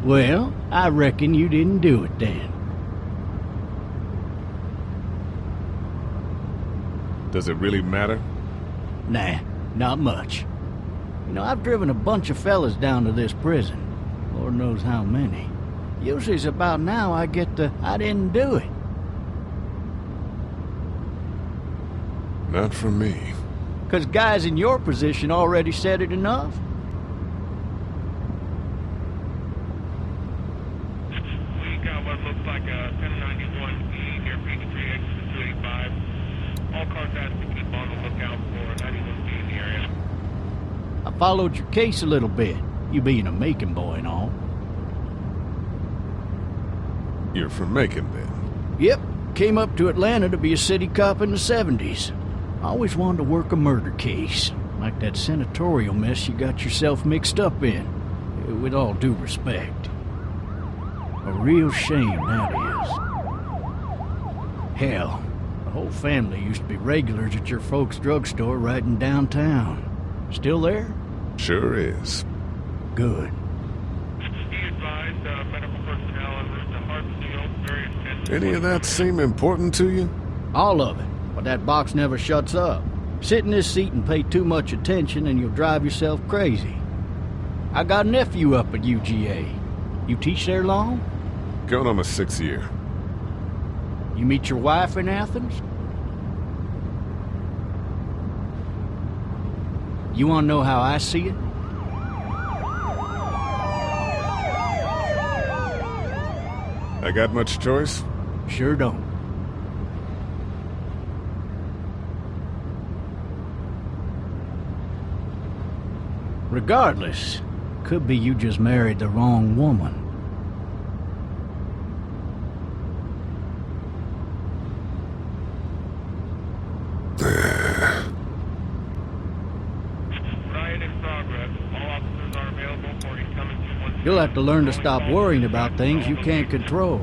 Well, I reckon you didn't do it then. Does it really matter? Nah, not much. You know, I've driven a bunch of fellas down to this prison. Lord knows how many. Usually it's about now I get the, I didn't do it. Not for me. 'Cause guys in your position already said it enough. We got what looks like a 1091E near PS3 XB360. All cars have to keep on the lookout for 91B in the area. I followed your case a little bit, you being a Macon boy and all. You're from Macon, then? Yep, came up to Atlanta to be a city cop in the 70s. I always wanted to work a murder case, like that senatorial mess you got yourself mixed up in, with all due respect. A real shame, that is. Hell, the whole family used to be regulars at your folks' drugstore right in downtown. Still there? Sure is. Good. Be advised, medical personnel en route to Hartsfield, very intense. Any of that seem important to you? All of it, but that box never shuts up. Sit in this seat and pay too much attention and you'll drive yourself crazy. I got a nephew up at UGA. You teach there long? Going on my 6th year. You meet your wife in Athens? You want to know how I see it? I got much choice? Sure don't. Regardless, could be you just married the wrong woman. Riot in progress. All officers are available for incoming 212. You'll have to learn to stop worrying about things you can't control.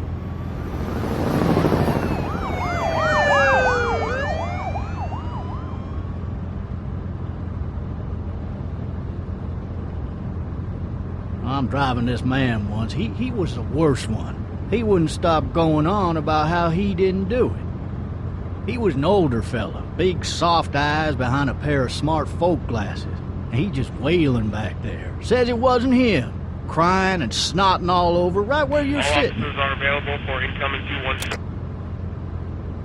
I'm driving this man once. He was the worst one. He wouldn't stop going on about how he didn't do it. He was an older fella, big soft eyes behind a pair of smart folk glasses. And he just wailing back there. Says it wasn't him. Crying and snotting all over right where you're All sitting. officers are available for incoming 212.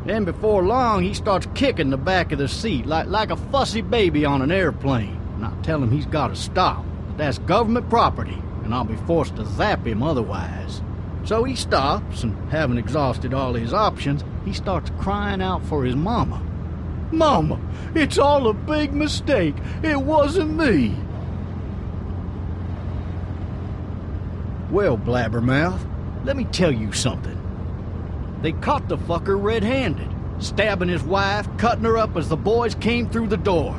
Then before long, he starts kicking the back of the seat like a fussy baby on an airplane. And I tell him he's got to stop. That's government property, and I'll be forced to zap him otherwise. So he stops, and having exhausted all his options, he starts crying out for his mama. Mama, it's all a big mistake. It wasn't me. Well, blabbermouth, let me tell you something. They caught the fucker red-handed, stabbing his wife, cutting her up as the boys came through the door.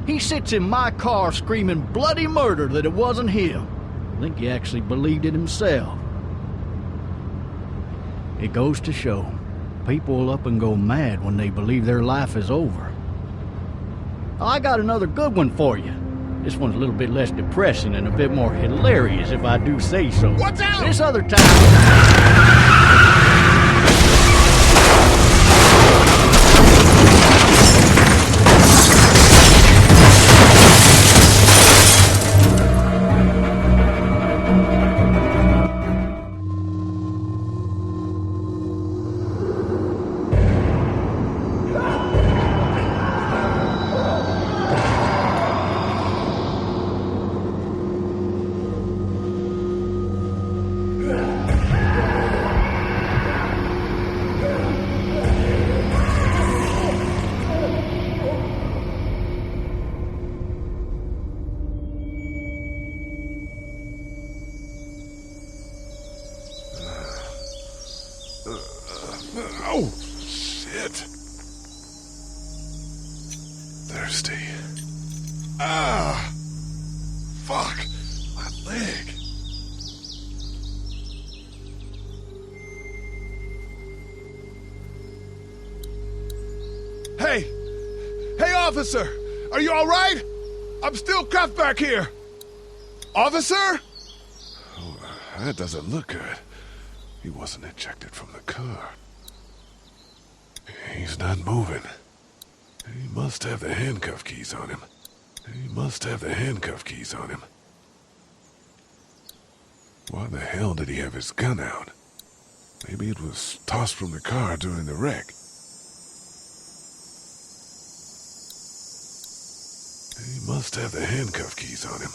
He sits in my car screaming bloody murder that it wasn't him. I think he actually believed it himself. It goes to show, people will up and go mad when they believe their life is over. I got another good one for you. This one's a little bit less depressing and a bit more hilarious, if I do say so. Watch out! This other time... Oh, shit. Thirsty. Ah! Fuck! My leg. Hey! Hey, officer! Are you all right? I'm still cuffed back here. Officer? Oh, That doesn't look good. He wasn't ejected from the car. He's not moving. He must have the handcuff keys on him. He must have the handcuff keys on him. Why the hell did he have his gun out? Maybe it was tossed from the car during the wreck. He must have the handcuff keys on him.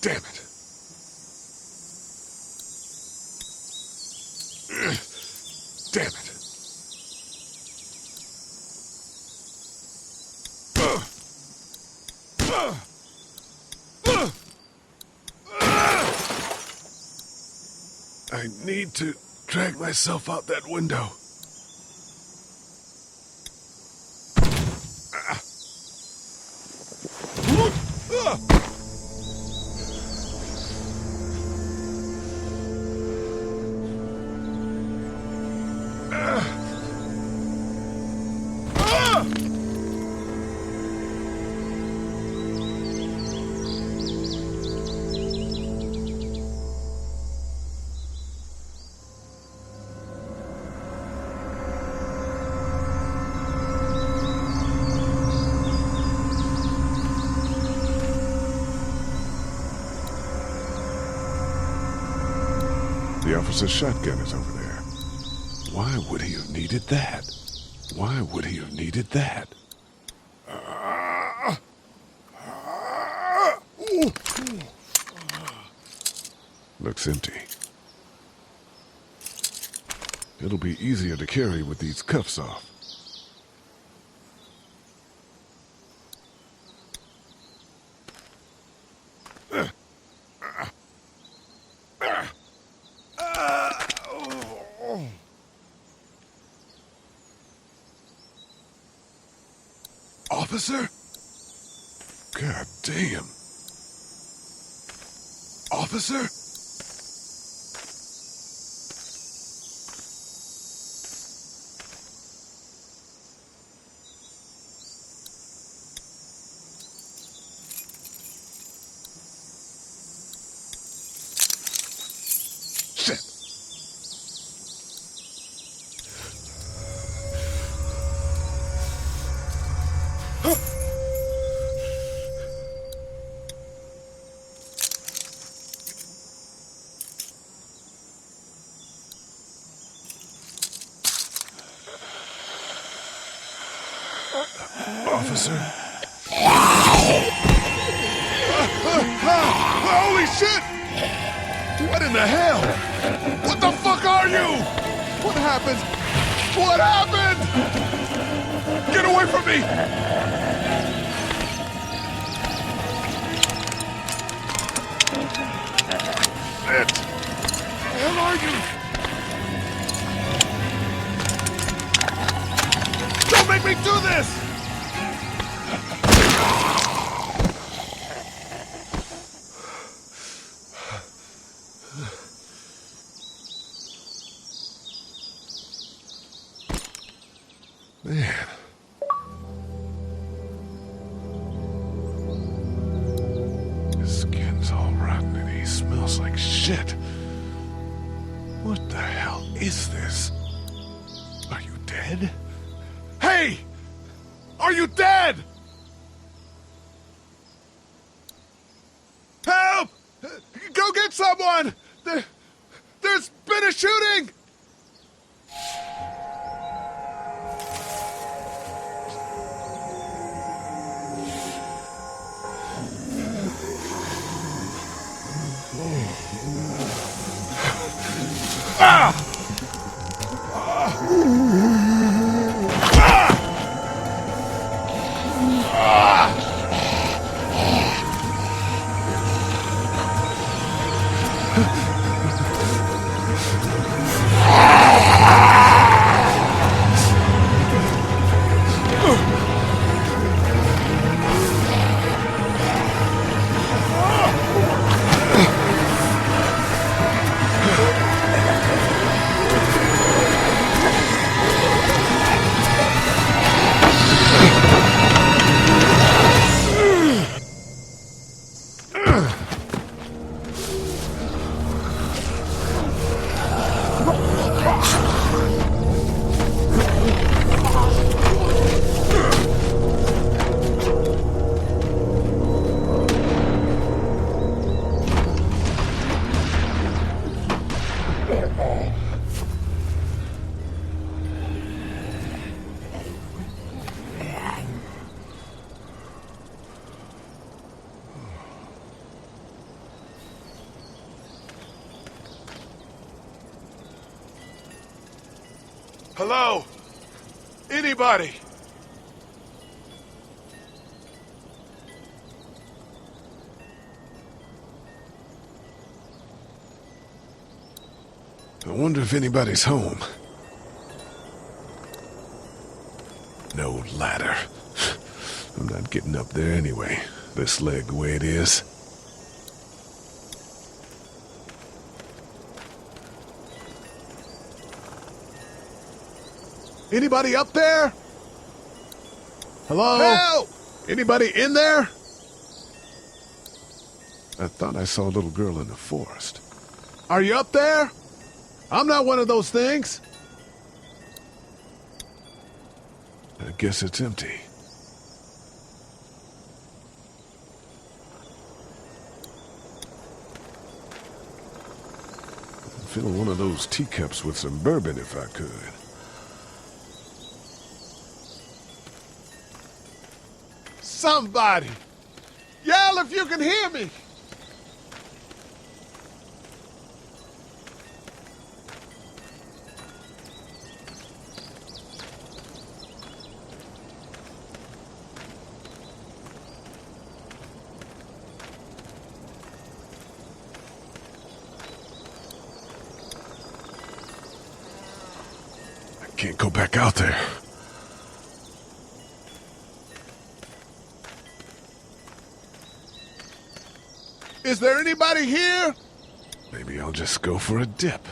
Damn it. Damn it. I need to drag myself out that window. The officer's shotgun is over there. Why would he have needed that? Why would he have needed that? Looks empty. It'll be easier to carry with these cuffs off. Officer? God damn. Officer? Shit. Officer? Holy shit! What in the hell? What the fuck are you? What happened? What happened? Get away from me! Shit! Where are you? Don't make me do this! Man. His skin's all rotten and he smells like shit. What the hell is this? Are you dead? Hey! Are you dead? Help! Go get someone! There's been a shooting! Ah! Hello? Anybody? I wonder if anybody's home. No ladder. I'm not getting up there anyway. This leg the way it is. Anybody up there? Hello? Help! Anybody in there? I thought I saw a little girl in the forest. Are you up there? I'm not one of those things. I guess it's empty. I'd fill one of those teacups with some bourbon if I could. Somebody! Yell if you can hear me! I can't go back out there. Is there anybody here? Maybe I'll just go for a dip.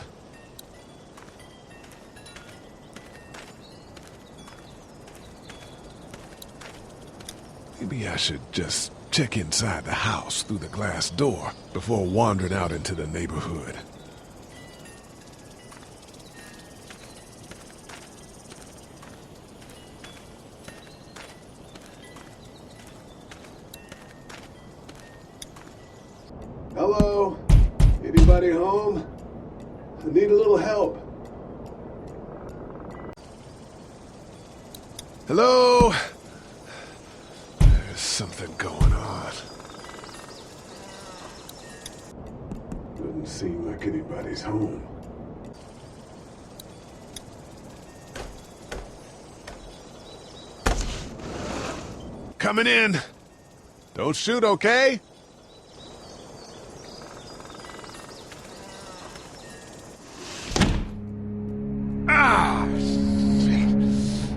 Maybe I should just check inside the house through the glass door before wandering out into the neighborhood. Hello? Anybody home? I need a little help. Hello? There's something going on. Doesn't seem like anybody's home. Coming in. Don't shoot, okay?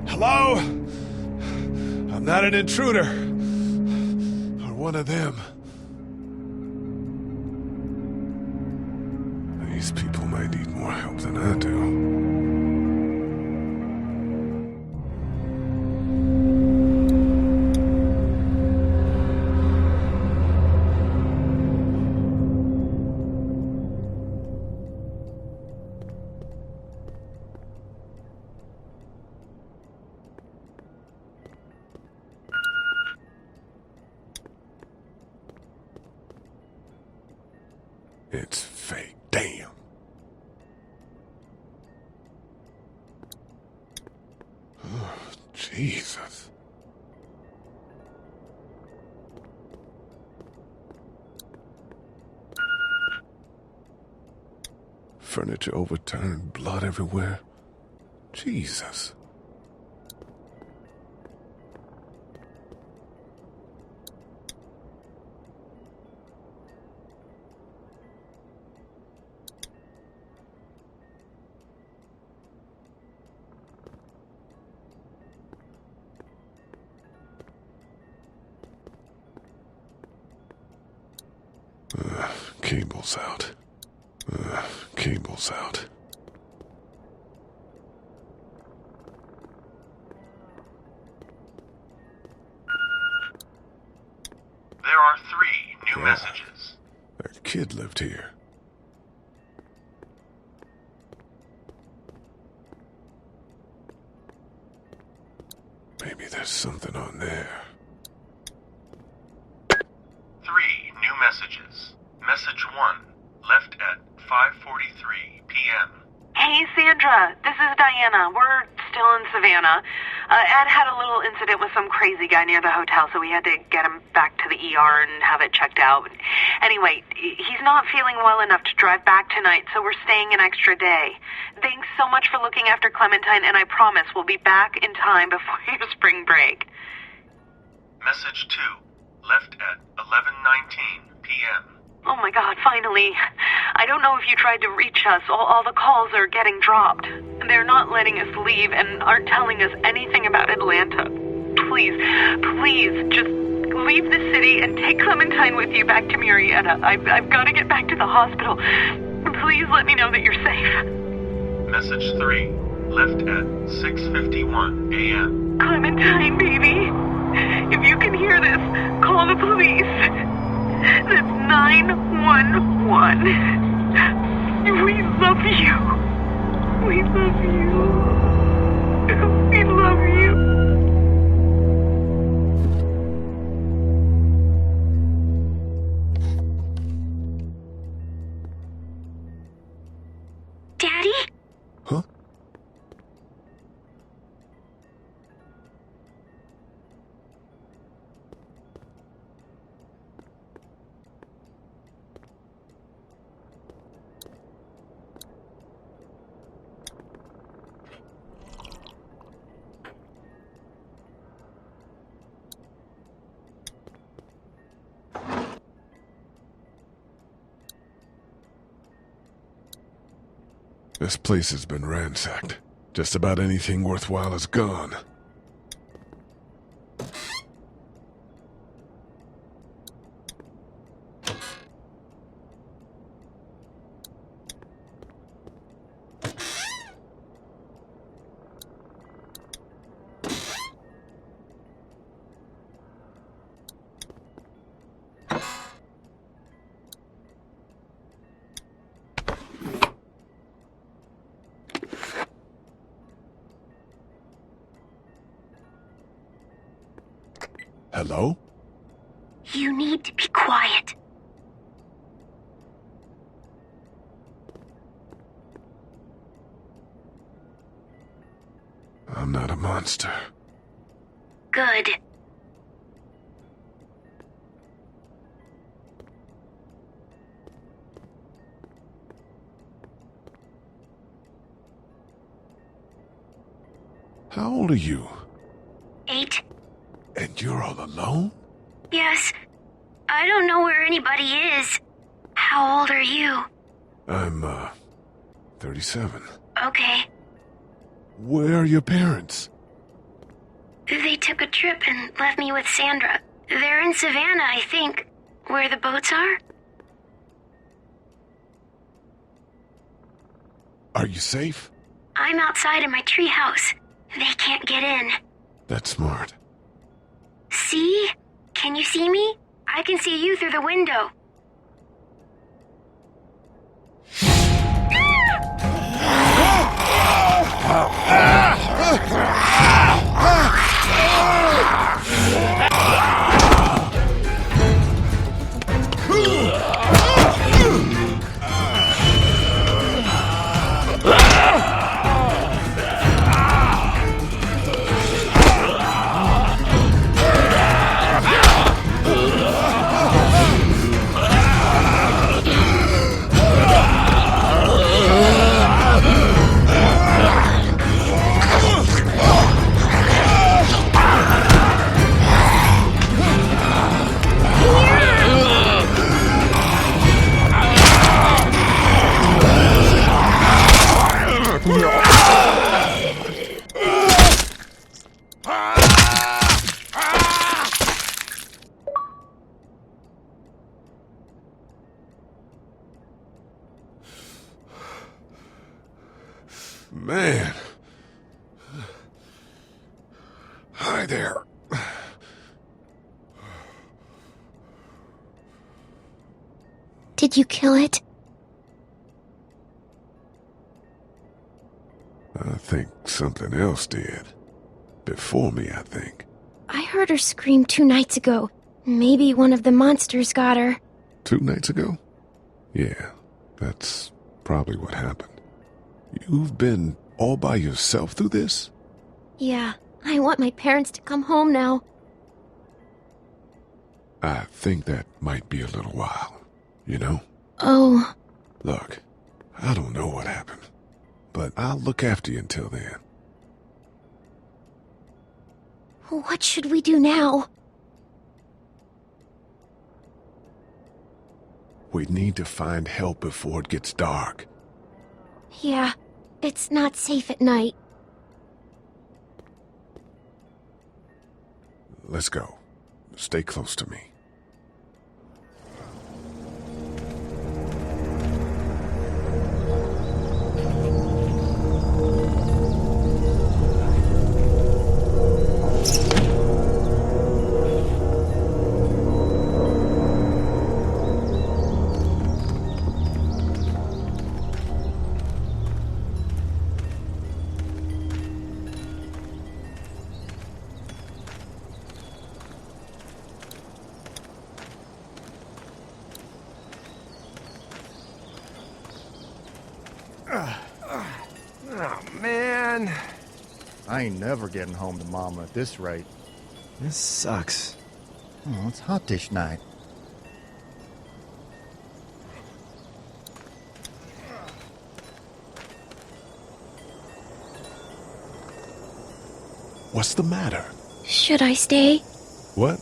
Hello? I'm not an intruder. Or one of them. These people might need more help than I do. It's fake. Damn. Oh, Jesus. Furniture overturned, blood everywhere. Jesus. Cable's out. Cable's out. There are 3 new messages. That kid lived here. Maybe there's something on there. 3 new messages. Message 1, left at 5:43 p.m. Hey, Sandra, this is Diana. We're still in Savannah. Ed had a little incident with some crazy guy near the hotel, so we had to get him back to the ER and have it checked out. Anyway, he's not feeling well enough to drive back tonight, so we're staying an extra day. Thanks so much for looking after Clementine, and I promise we'll be back in time before your spring break. Message 2, left at 11:19 p.m. Oh my God, finally. I don't know if you tried to reach us. All the calls are getting dropped. They're not letting us leave and aren't telling us anything about Atlanta. Please, just leave the city and take Clementine with you back to Murrieta. I've got to get back to the hospital. Please let me know that you're safe. Message 3, left at 6:51 a.m. Clementine, baby. If you can hear this, call the police. That's 911. We love you. We love you. We love you. Daddy? Huh? This place has been ransacked. Just about anything worthwhile is gone. Hello? You need to be quiet. I'm not a monster. Good. How old are you? 8. And you're all alone? Yes. I don't know where anybody is. How old are you? I'm, 37. Okay. Where are your parents? They took a trip and left me with Sandra. They're in Savannah, I think. Where the boats are? Are you safe? I'm outside in my treehouse. They can't get in. That's smart. See? Can you see me? I can see you through the window. Man. Hi there. Did you kill it? I think something else did. Before me, I think. I heard her scream 2 nights ago. Maybe one of the monsters got her. 2 nights ago? Yeah, that's probably what happened. You've been all by yourself through this? Yeah, I want my parents to come home now. I think that might be a little while, you know? Oh. Look, I don't know what happened, but I'll look after you until then. What should we do now? We need to find help before it gets dark. Yeah, it's not safe at night. Let's go. Stay close to me. Oh, man. I ain't never getting home to Mama at this rate. This sucks. Oh, it's hot this night. What's the matter? Should I stay? What?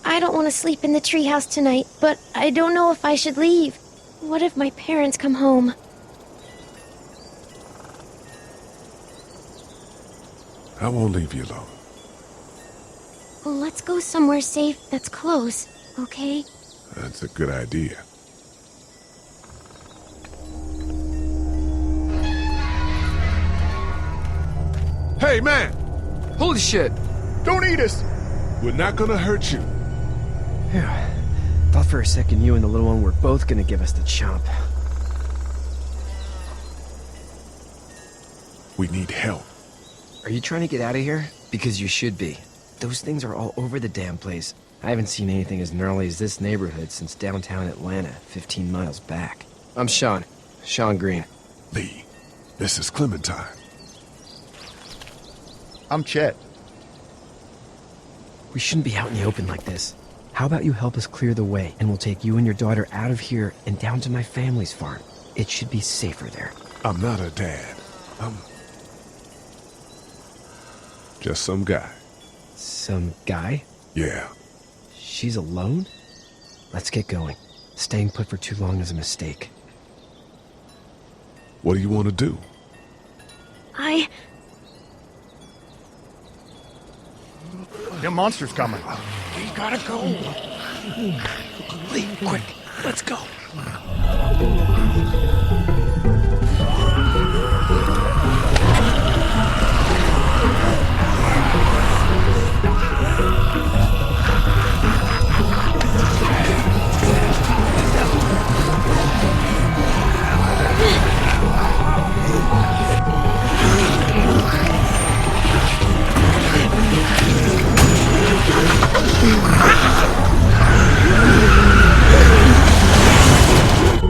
I don't want to sleep in the treehouse tonight, but I don't know if I should leave. What if my parents come home? I won't leave you alone. Let's go somewhere safe that's close, okay? That's a good idea. Hey, man! Holy shit! Don't eat us! We're not gonna hurt you. Yeah. Thought for a second you and the little one were both gonna give us the chomp. We need help. Are you trying to get out of here? Because you should be. Those things are all over the damn place. I haven't seen anything as gnarly as this neighborhood since downtown Atlanta, 15 miles back. I'm Sean. Sean Green. Lee, this is Clementine. I'm Chet. We shouldn't be out in the open like this. How about you help us clear the way, and we'll take you and your daughter out of here and down to my family's farm. It should be safer there. I'm not a dad. I'm just some guy. Some guy? Yeah. She's alone? Let's get going. Staying put for too long is a mistake. What do you want to do? Them monster's coming. We gotta go. Lee, quick, let's go.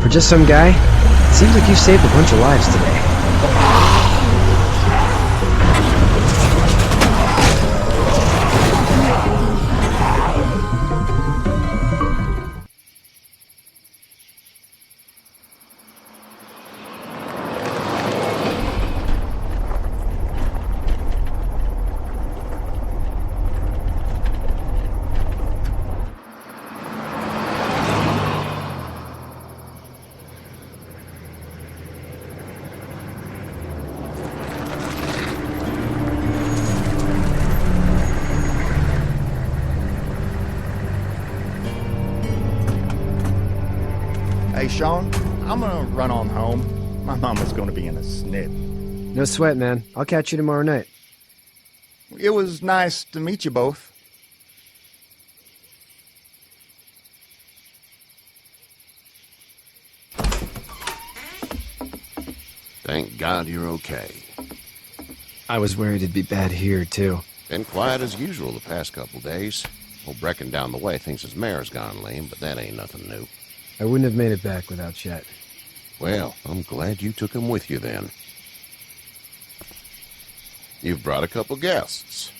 For just some guy, it seems like you saved a bunch of lives today. Hey, Sean, I'm gonna run on home. My mama's gonna be in a snit. No sweat, man. I'll catch you tomorrow night. It was nice to meet you both. Thank God you're okay. I was worried it'd be bad here, too. Been quiet as usual the past couple days. Old Brecken down the way thinks his mare's gone lame, but that ain't nothing new. I wouldn't have made it back without Chet. Well, I'm glad you took him with you then. You've brought a couple guests.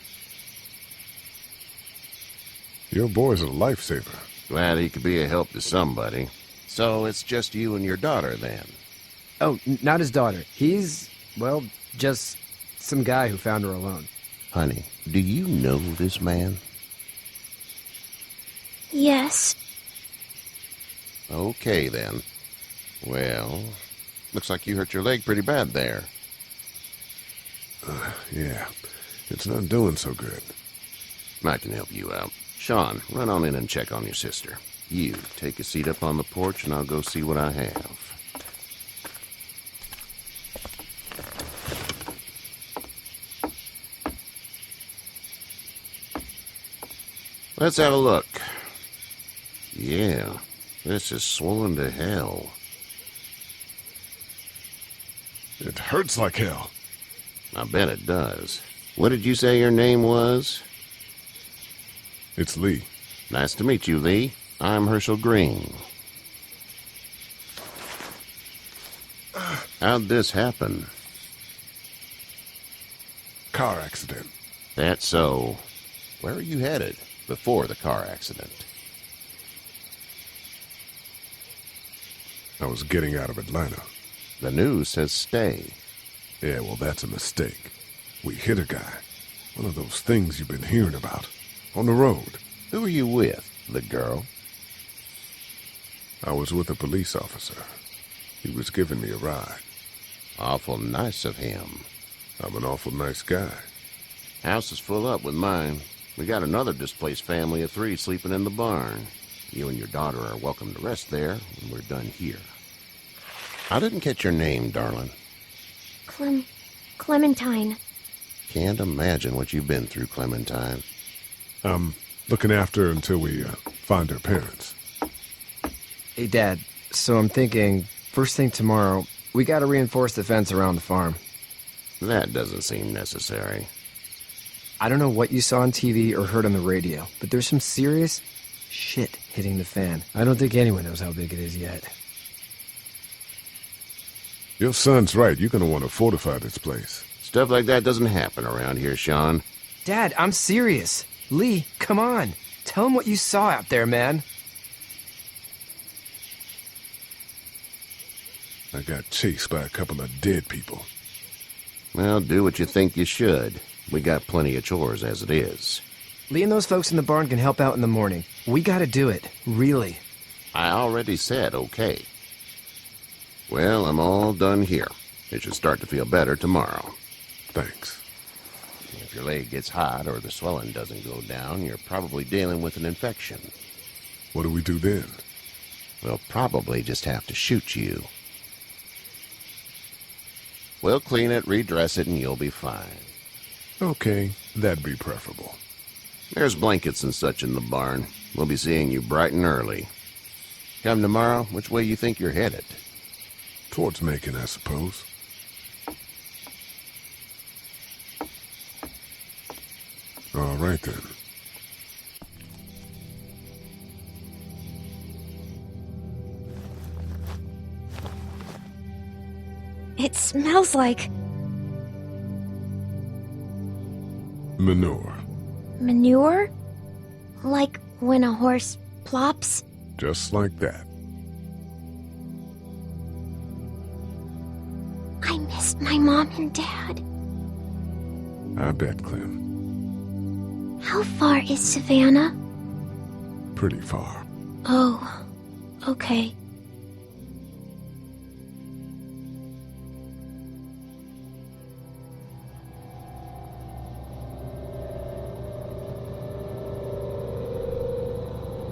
Your boy's a lifesaver. Glad he could be a help to somebody. So it's just you and your daughter, then? Oh, not his daughter. He's, well, just some guy who found her alone. Honey, do you know this man? Yes. Okay, then. Well, looks like you hurt your leg pretty bad there. Yeah, it's not doing so good. I can help you out. Sean, run on in and check on your sister. You, take a seat up on the porch and I'll go see what I have. Let's have a look. Yeah, this is swollen to hell. It hurts like hell. I bet it does. What did you say your name was? It's Lee. Nice to meet you, Lee. I'm Herschel Green. How'd this happen? Car accident. That's so. Where are you headed before the car accident? I was getting out of Atlanta. The news says stay. Yeah, well, that's a mistake. We hit a guy. One of those things you've been hearing about. On the road. Who are you with? The girl? I was with a police officer. He was giving me a ride. Awful nice of him. I'm an awful nice guy. House is full up with mine. We got another displaced family of 3 sleeping in the barn. You and your daughter are welcome to rest there when we're done here. I didn't catch your name, darling. Clementine. Can't imagine what you've been through, Clementine. I'm looking after her until we find her parents. Hey, Dad, so I'm thinking, first thing tomorrow, we gotta reinforce the fence around the farm. That doesn't seem necessary. I don't know what you saw on TV or heard on the radio, but there's some serious shit hitting the fan. I don't think anyone knows how big it is yet. Your son's right. You're gonna want to fortify this place. Stuff like that doesn't happen around here, Sean. Dad, I'm serious. Lee, come on. Tell him what you saw out there, man. I got chased by a couple of dead people. Well, do what you think you should. We got plenty of chores as it is. Lee and those folks in the barn can help out in the morning. We gotta do it. Really. I already said okay. Well, I'm all done here. It should start to feel better tomorrow. Thanks. If your leg gets hot or the swelling doesn't go down, you're probably dealing with an infection. What do we do then? We'll probably just have to shoot you. We'll clean it, redress it, and you'll be fine. Okay, that'd be preferable. There's blankets and such in the barn. We'll be seeing you bright and early. Come tomorrow, which way you think you're headed? Towards Macon, I suppose. All right, then. It smells like Manure. manure? Like when a horse plops? Just like that. I miss my mom and dad. I bet, Clem. How far is Savannah? Pretty far. Oh, okay.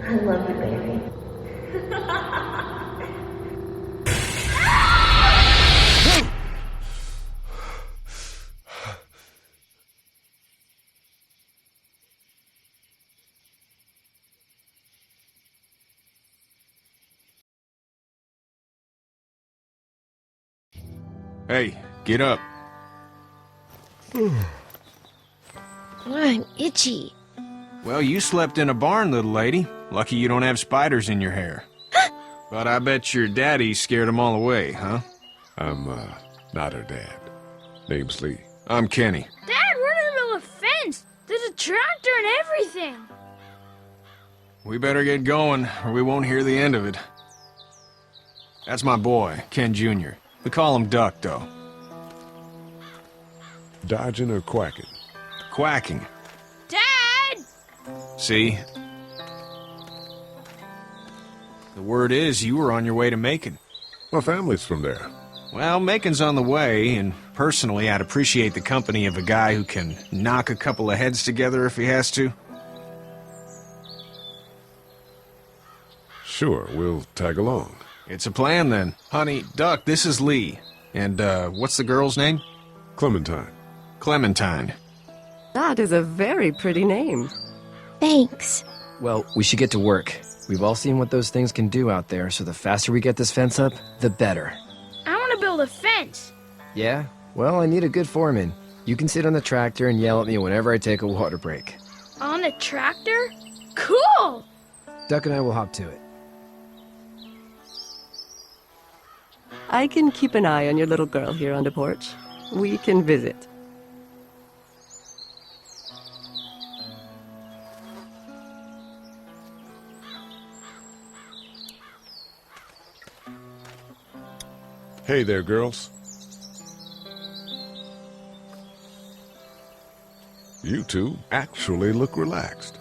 I love you, baby. Hey, get up. I'm itchy. Well, you slept in a barn, little lady. Lucky you don't have spiders in your hair. But I bet your daddy scared them all away, huh? I'm, not her dad. Name's Lee. I'm Kenny. Dad! ruin everything. We better get going, or we won't hear the end of it. That's my boy, Ken Jr. We call him Duck, though. Dodging or quacking? Quacking. Dad! See? The word is you were on your way to Macon. My family's from there. Well, Macon's on the way, and personally, I'd appreciate the company of a guy who can knock a couple of heads together if he has to. Sure, we'll tag along. It's a plan, then. Honey, Duck, this is Lee. And, what's the girl's name? Clementine. Clementine. That is a very pretty name. Thanks. Well, we should get to work. We've all seen what those things can do out there, so the faster we get this fence up, the better. I want to build a fence. Yeah? Well, I need a good foreman. You can sit on the tractor and yell at me whenever I take a water break. On a tractor? Cool! Duck and I will hop to it. I can keep an eye on your little girl here on the porch. We can visit. Hey there, girls. You two actually look relaxed.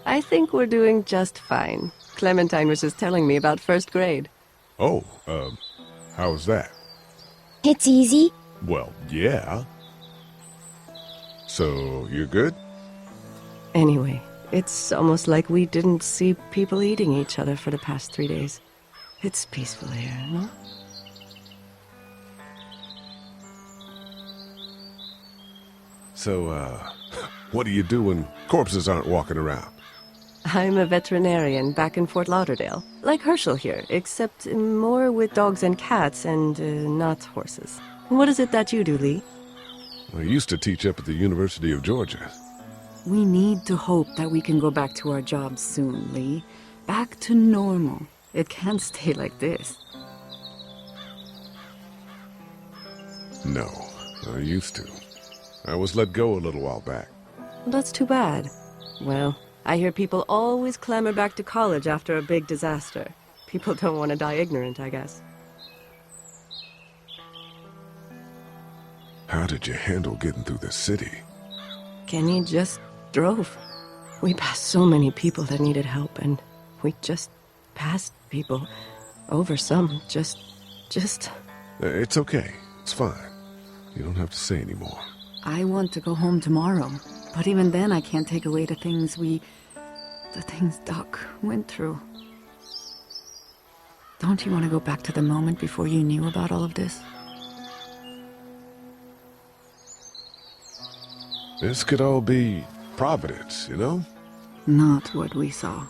I think we're doing just fine. Clementine was just telling me about first grade. Oh, how's that? It's easy. Well, yeah. So, you're good? Anyway, it's almost like we didn't see people eating each other for the past 3 days. It's peaceful here, no? So, what do you do when corpses aren't walking around? I'm a veterinarian back in Fort Lauderdale. Like Herschel here, except more with dogs and cats and not horses. What is it that you do, Lee? I used to teach up at the University of Georgia. We need to hope that we can go back to our jobs soon, Lee. Back to normal. It can't stay like this. No, I used to. I was let go a little while back. That's too bad. Well, I hear people always clamor back to college after a big disaster. People don't want to die ignorant, I guess. How did you handle getting through the city? Kenny just drove. We passed so many people that needed help, and we just passed people. Over some, just... It's okay. It's fine. You don't have to say anymore. I want to go home tomorrow, but even then I can't take away the things Doc went through. Don't you want to go back to the moment before you knew about all of this? This could all be Providence, you know? Not what we saw.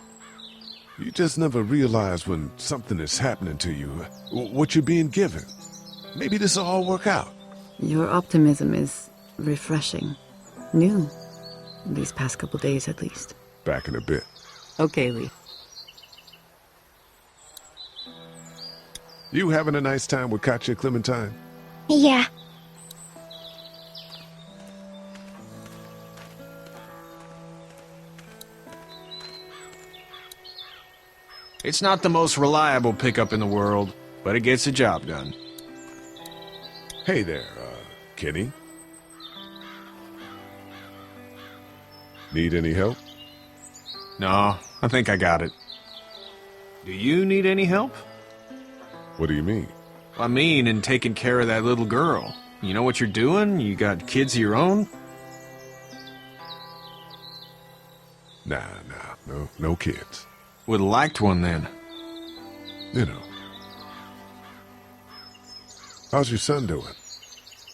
You just never realize when something is happening to you, what you're being given. Maybe this will all work out. Your optimism is refreshing. New. These past couple days, at least. Back in a bit. Okay, Lee. You having a nice time with Katya, Clementine? Yeah. It's not the most reliable pickup in the world, but it gets the job done. Hey there, Kenny. Need any help? No, I think I got it. Do you need any help? What do you mean? I mean, in taking care of that little girl. You know what you're doing? You got kids of your own? Nah, no kids. Would've liked one then. You know. How's your son doing?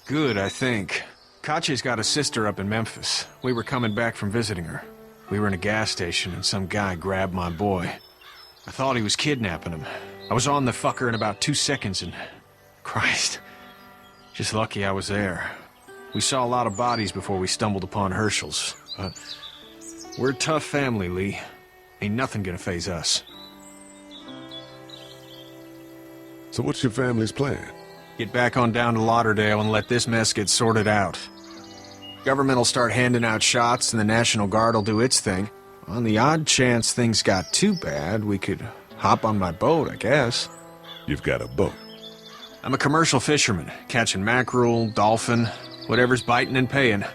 Good, I think. Katya's got a sister up in Memphis. We were coming back from visiting her. We were in a gas station and some guy grabbed my boy. I thought he was kidnapping him. I was on the fucker in about 2 seconds and... Christ. Just lucky I was there. We saw a lot of bodies before we stumbled upon Herschel's. But we're a tough family, Lee. Ain't nothing gonna faze us. So what's your family's plan? Get back on down to Lauderdale and let this mess get sorted out. Government will start handing out shots and the National Guard will do its thing. On the odd chance things got too bad, we could hop on my boat, I guess. You've got a boat? I'm a commercial fisherman, catching mackerel, dolphin, whatever's biting and paying.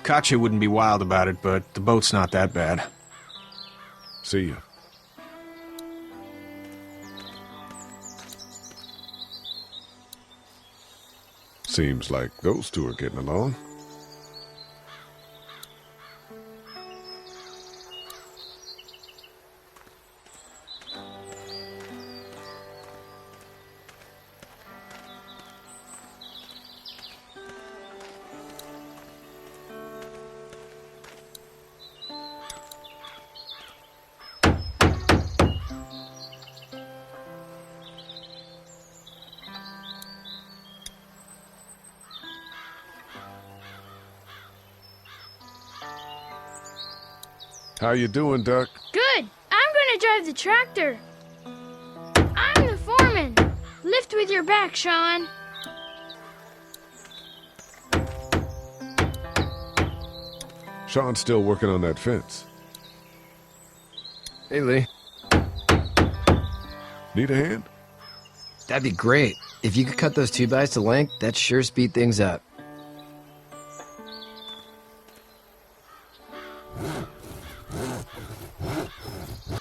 Katya wouldn't be wild about it, but the boat's not that bad. See you. Seems like those two are getting along. How you doing, Duck? Good. I'm gonna drive the tractor. I'm the foreman. Lift with your back, Sean. Sean's still working on that fence. Hey, Lee. Need a hand? That'd be great. If you could cut those 2x to length, that'd sure speed things up.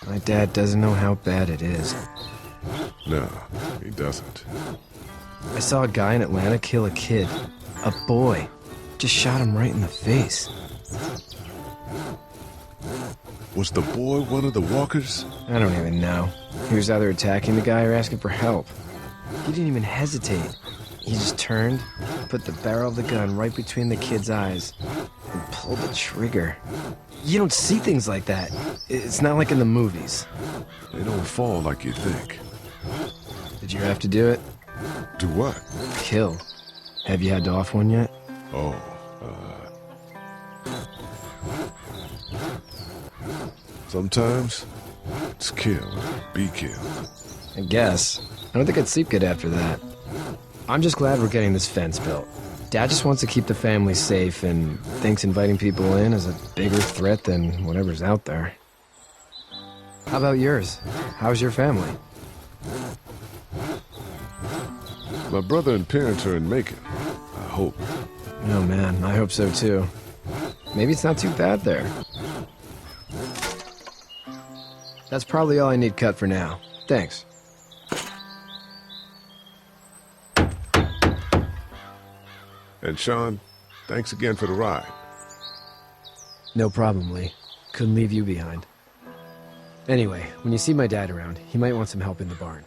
My dad doesn't know how bad it is. No, he doesn't. I saw a guy in Atlanta kill a kid. A boy. Just shot him right in the face. Was the boy one of the walkers? I don't even know. He was either attacking the guy or asking for help. He didn't even hesitate. He just turned, put the barrel of the gun right between the kid's eyes, and pulled the trigger. You don't see things like that. It's not like in the movies. They don't fall like you think. Did you have to do it? Do what? Kill. Have you had to off one yet? Oh, sometimes it's kill or be killed. I guess. I don't think I'd sleep good after that. I'm just glad we're getting this fence built. Dad just wants to keep the family safe and thinks inviting people in is a bigger threat than whatever's out there. How about yours? How's your family? My brother and parents are in Macon. I hope. Oh man, I hope so too. Maybe it's not too bad there. That's probably all I need cut for now. Thanks. And Sean, thanks again for the ride. No problem, Lee. Couldn't leave you behind. Anyway, when you see my dad around, he might want some help in the barn.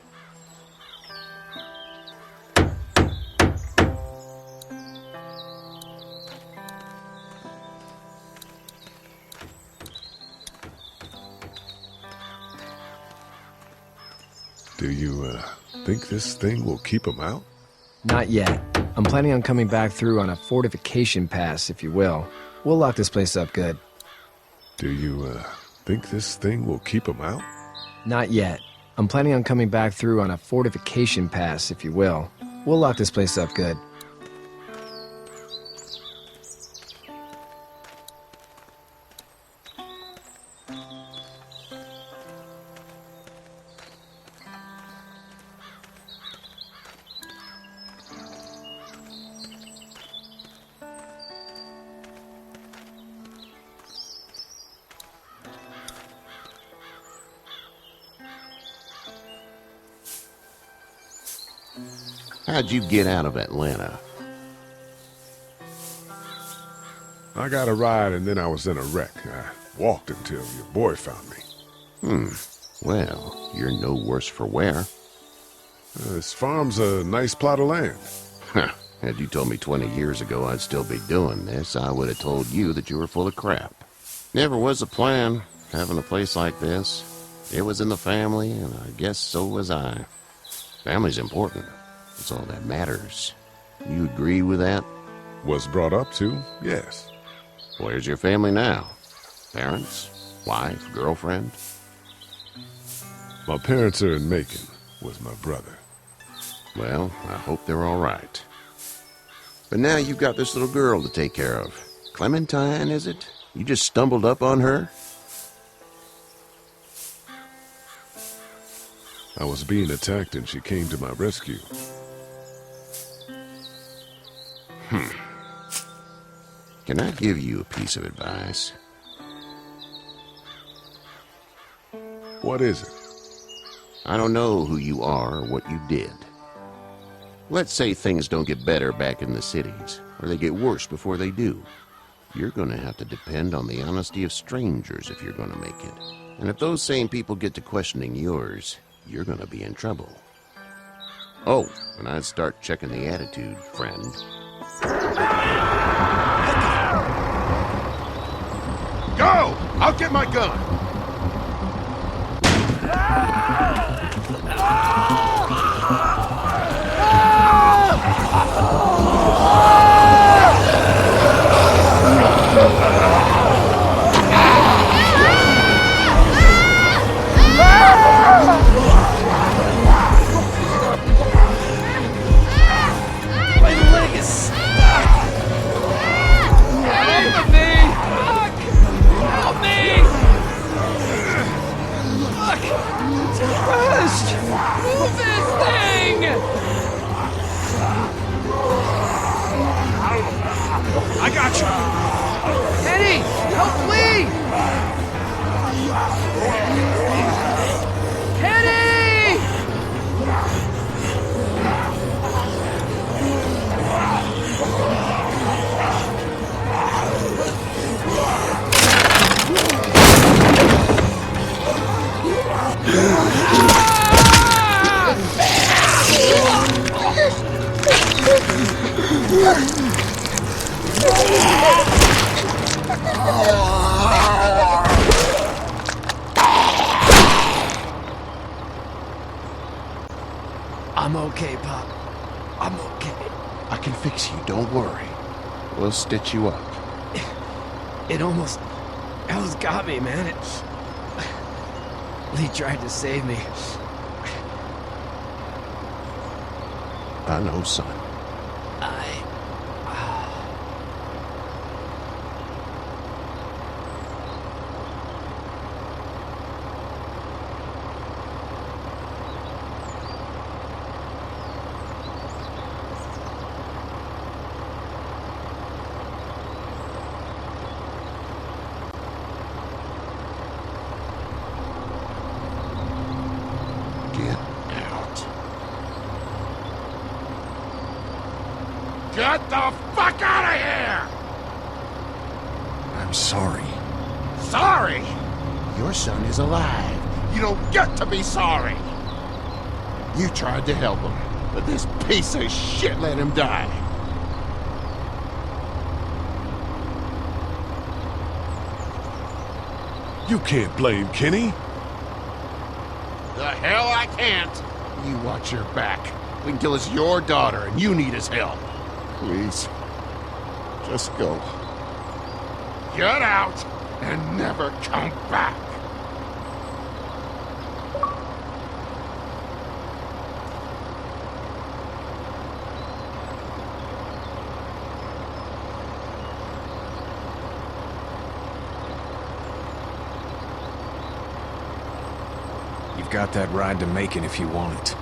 Do you, think this thing will keep him out? Not yet. I'm planning on coming back through on a fortification pass, if you will. We'll lock this place up good. Do you, think this thing will keep him out? Not yet. I'm planning on coming back through on a fortification pass, if you will. We'll lock this place up good. How'd you get out of Atlanta? I got a ride and then I was in a wreck. I walked until your boy found me. Well, you're no worse for wear. This farm's a nice plot of land. Huh. Had you told me 20 years ago I'd still be doing this, I would have told you that you were full of crap. Never was a plan, having a place like this. It was in the family, and I guess so was I. Family's important. It's all that matters. You agree with that? Was brought up to, yes. Where's your family now? Parents? Wife? Girlfriend? My parents are in Macon with my brother. Well, I hope they're all right. But now you've got this little girl to take care of. Clementine, is it? You just stumbled up on her? I was being attacked and she came to my rescue. Can I give you a piece of advice? What is it? I don't know who you are or what you did. Let's say things don't get better back in the cities, or they get worse before they do. You're gonna have to depend on the honesty of strangers if you're gonna make it. And if those same people get to questioning yours, you're gonna be in trouble. Oh, and I'd start checking the attitude, friend. Go! I'll get my gun! My leg is stuck! Help me! Help me! Fuck! It's crushed! Move this thing! I got you! Eddie! Help me! Eddie! I'm okay, Pop. I'm okay. I can fix you, don't worry. We'll stitch you up. It almost got me, man. Lee tried to save me. I know, son. Get the fuck out of here! I'm sorry. Sorry? Your son is alive. You don't get to be sorry! You tried to help him, but this piece of shit let him die. You can't blame Kenny. The hell I can't. You watch your back. We can kill us your daughter, and you need his help. Please, just go. Get out and never come back. You've got that ride to Macon if you want it.